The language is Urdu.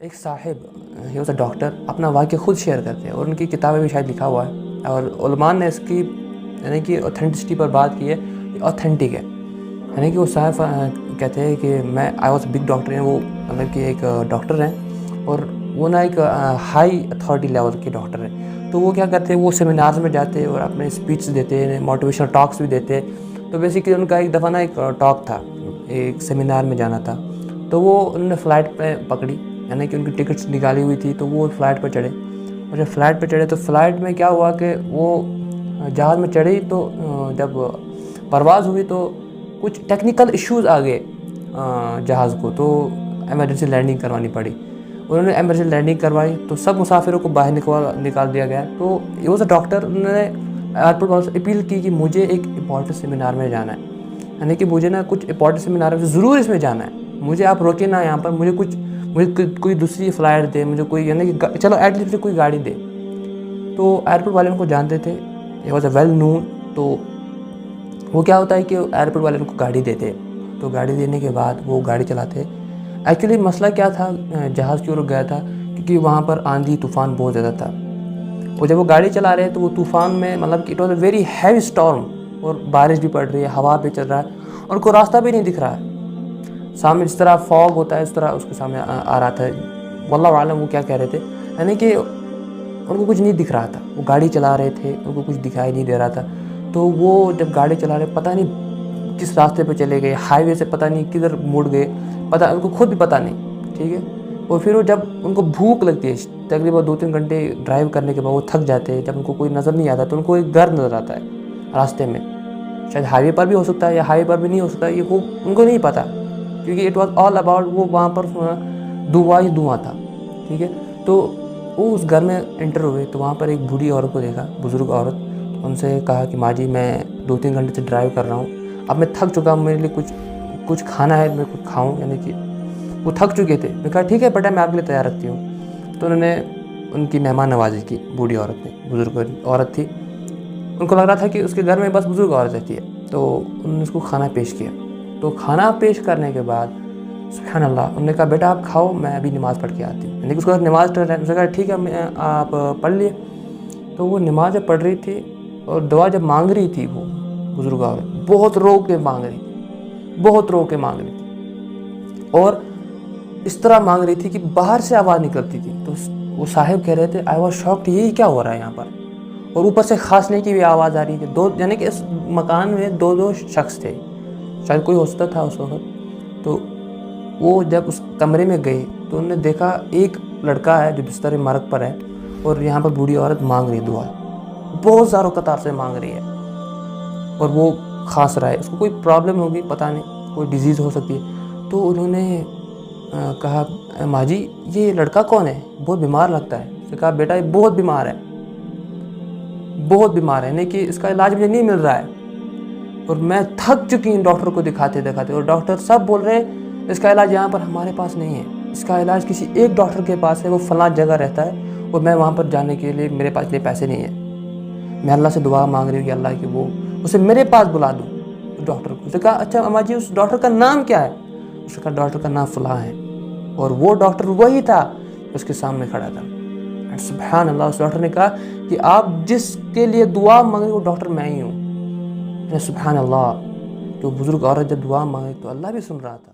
ایک صاحب ہی واز اے ڈاکٹر اپنا واقعہ خود شیئر کرتے ہیں اور ان کی کتابیں بھی شاید لکھا ہوا ہے اور علماء نے اس کی یعنی کہ اوتھینٹسٹی پر بات کی ہے کہ اوتھینٹک ہے. یعنی کہ وہ صاحب کہتے ہیں کہ میں آئی واز بگ ڈاکٹر ہیں, وہ مطلب کہ ایک ڈاکٹر ہیں اور وہ نا ایک ہائی اتھارٹی لیول کے ڈاکٹر ہیں. تو وہ کیا کرتے ہیں, وہ سیمینارز میں جاتے اور اپنے اسپیچ دیتے ہیں, موٹیویشنل ٹاکس بھی دیتے. تو بیسیکلی ان کا ایک دفعہ نا ایک ٹاک تھا, ایک سیمینار میں جانا تھا. تو وہ انہوں نے فلائٹ پہ پکڑی, یعنی کہ ان کی ٹکٹس نکالی ہوئی تھی. تو وہ فلائٹ پہ چڑھے اور جب فلائٹ پہ چڑھے تو فلائٹ میں کیا ہوا کہ وہ جہاز میں چڑھی تو جب پرواز ہوئی تو کچھ ٹیکنیکل ایشوز آ گئے جہاز کو, تو ایمرجنسی لینڈنگ کروانی پڑی. انہوں نے ایمرجنسی لینڈنگ کروائی تو سب مسافروں کو باہر نکال دیا گیا. تو یہ واز اے ڈاکٹر, انہوں نے ایئرپورٹ والوں سے اپیل کی کہ مجھے ایک امپورٹنٹ سیمینار میں جانا ہے, یعنی کہ مجھے نا کچھ امپورٹنٹ سیمینار میں ضرور اس میں جانا ہے, مجھے آپ روکے نہ یہاں پر, مجھے کوئی دوسری فلائٹ دے, مجھے کوئی یعنی کہ چلو ایٹ لیسٹ کوئی گاڑی دے. تو ایئرپورٹ والے ان کو جانتے تھے, یہ واز اے ویل نون. تو وہ کیا ہوتا ہے کہ ایئرپورٹ والے ان کو گاڑی دیتے, تو گاڑی دینے کے بعد وہ گاڑی چلاتے. ایکچولی مسئلہ کیا تھا, جہاز کیوں رک گیا تھا کیونکہ وہاں پر آندھی طوفان بہت زیادہ تھا. اور جب وہ گاڑی چلا رہے تو وہ طوفان میں مطلب کہ it was a very heavy storm, اور بارش بھی پڑ رہی ہے, ہوا بھی چل رہا ہے, اور ان کو راستہ بھی نہیں دکھ رہا ہے. سامنے جس طرح فوگ ہوتا ہے اس طرح اس کے سامنے آ رہا تھا. واللہ عالم وہ کیا کہہ رہے تھے, یعنی کہ ان کو کچھ نہیں دکھ رہا تھا. وہ گاڑی چلا رہے تھے, ان کو کچھ دکھائی نہیں دے رہا تھا. تو وہ جب گاڑی چلا رہے پتہ نہیں کس راستے پہ چلے گئے, ہائی وے سے پتہ نہیں کدھر مڑ گئے, ان کو خود بھی پتہ نہیں, ٹھیک ہے. اور پھر وہ جب ان کو بھوک لگتی ہے, تقریباً 2-3 گھنٹے ڈرائیو کرنے کے بعد وہ تھک جاتے ہیں. جب ان کو کوئی نظر نہیں آتا تو ان کو ایک گھر نظر آتا ہے راستے میں, شاید ہائی وے پر بھی ہو سکتا ہے یا ہائی وے پر بھی نہیں ہو سکتا, یہ ان کو نہیں پتہ, کیونکہ اٹ واز آل اباؤٹ, وہ وہاں پر دعا ہی دعا تھا, ٹھیک ہے. تو وہ اس گھر میں انٹر ہوئے تو وہاں پر ایک بوڑھی عورت کو دیکھا, بزرگ عورت. ان سے کہا کہ ماں جی میں 2-3 گھنٹے سے ڈرائیو کر رہا ہوں, اب میں تھک چکا ہوں, میرے لیے کچھ کھانا ہے, میں کچھ کھاؤں. یعنی کہ وہ تھک چکے تھے. میں کہا ٹھیک ہے بیٹا میں آپ کے لیے تیار رکھتی ہوں. تو انہوں نے ان کی مہمان نوازی کی, بوڑھی عورت نے, بزرگ عورت تھی. ان کو لگ رہا تھا کہ اس کے گھر میں بس بزرگ عورت رہتی ہے, تو انہوں نے اس کو کھانا پیش کیا. تو کھانا پیش کرنے کے بعد سبحان اللہ انہوں نے کہا بیٹا آپ کھاؤ, میں ابھی نماز پڑھ کے آتی ہوں. یعنی کہ اس کو نماز پڑھ رہا ہے, اس نے کہا ٹھیک ہے آپ پڑھ لیے. تو وہ نماز جب پڑھ رہی تھی اور دعا جب مانگ رہی تھی, وہ بزرگ عورت بہت رو کے مانگ رہی تھی, بہت رو کے مانگ رہی تھی, اور اس طرح مانگ رہی تھی کہ باہر سے آواز نکلتی تھی. تو وہ صاحب کہہ رہے تھے آئی واز شاکڈ, یہ کیا ہو رہا ہے یہاں پر, اور اوپر سے کھانسنے کی بھی آواز آ رہی تھی. یعنی کہ اس مکان میں 2 شخص تھے, شاید کوئی ہوتا تھا اس وقت. تو وہ جب اس کمرے میں گئے تو انہوں نے دیکھا ایک لڑکا ہے جو بستر مرگ پر ہے, اور یہاں پر بوڑھی عورت مانگ رہی دعا, بہت زاروں قطار سے مانگ رہی ہے, اور وہ کھانس رہا ہے. اس کو کوئی پرابلم ہوگی پتہ نہیں, کوئی ڈیزیز ہو سکتی ہے. تو انہوں نے کہا ماں جی یہ لڑکا کون ہے, بہت بیمار لگتا ہے. اس نے کہا بیٹا یہ بہت بیمار ہے, بہت بیمار ہے, یعنی کہ اس کا علاج مجھے نہیں مل رہا ہے, اور میں تھک چکی ہوں ڈاکٹر کو دکھاتے. اور ڈاکٹر سب بول رہے ہیں اس کا علاج یہاں پر ہمارے پاس نہیں ہے, اس کا علاج کسی ایک ڈاکٹر کے پاس ہے, وہ فلاں جگہ رہتا ہے, اور میں وہاں پر جانے کے لیے میرے پاس پیسے نہیں ہیں. میں اللہ سے دعا مانگ رہی ہوں کہ اللہ کہ وہ اسے میرے پاس بلا دوں, ڈاکٹر کو. اس نے کہا اچھا اماں جی اس ڈاکٹر کا نام کیا ہے. اس نے کہا ڈاکٹر کا نام فلاں ہے, اور وہ ڈاکٹر وہی تھا اس کے سامنے کھڑا تھا. سبحان اللہ, اس ڈاکٹر نے کہا کہ آپ جس کے لیے دعا مانگے وہ ڈاکٹر میں ہی ہوں. سبحان اللہ, تو بزرگ عورت جب دعا مانگے تو اللہ بھی سن رہا تھا.